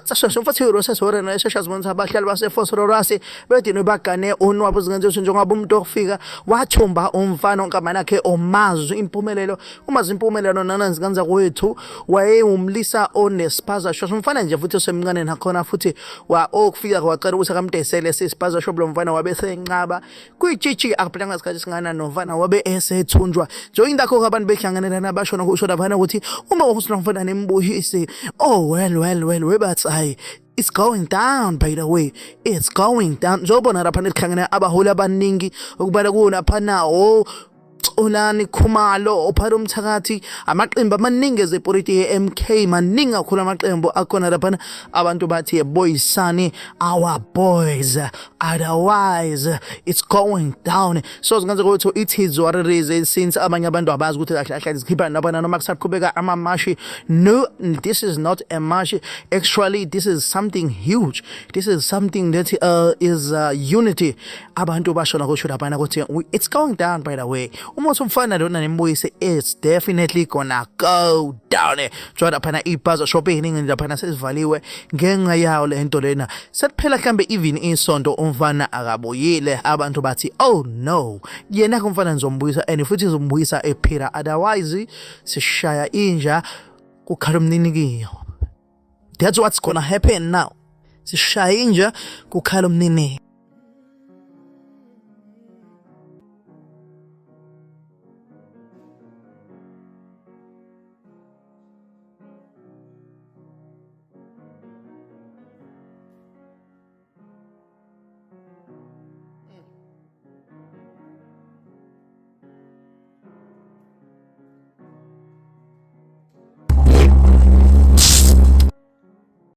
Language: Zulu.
Sasho mfathi urosesore na shasha zibona abahlali base Phosphorus bedini bagane onwabo zingenze njengoba umuntu ofika wathumba umfana onkamana yakhe omazwi impumelelo umazi impumelelo nananzi kanza kwethu wayewumlisa onespaza shosho umfana nje futhi osemncane nakhona futhi okufika kwacela ukuthi akamntesele sespaza shop lo mfana wabe senqaba kuyitshitshi akuphilanga isikhathi singana nomfana wabe esethunjwa join dakho abantu behlanganela nabashona kusho laphana ukuthi uma usina mfana nembuyise oh well but it's going down, by the way. It's going down. Njengoba lapha nikhangana abaholi abaningi ukubala kulapha nawo Olani Khumalo ophara umthakathi amaqembu amaningi ezepolitiki MK maningi kakhulu amaqembu akhona lapha abantu bathi boysani our boys otherwise it's going down so singaze ukuthi it is what it is since abanye abantu abazi ukuthi kahle kahle izikhipha nabana noma kusaqhubeka amamashi no this is not a march actually this is something huge this is something that is unity abantu bashona kusho lapha ukuthi it's going down by the way umuntu umfana lona nembuyise it's definitely gonna go down njoba phana ibhaza shop eningi lapha sesivaliwe ngenxa yawo lento lena sekuphela mhlambe even isonto umfana akabuyile abantu bathi oh no yena kumfana nizombuyisa and futhi izombuyisa ephira otherwise sishaya inja kukhala umninikiyo that's what's gonna happen now sishaya inja kukhala umninikiyo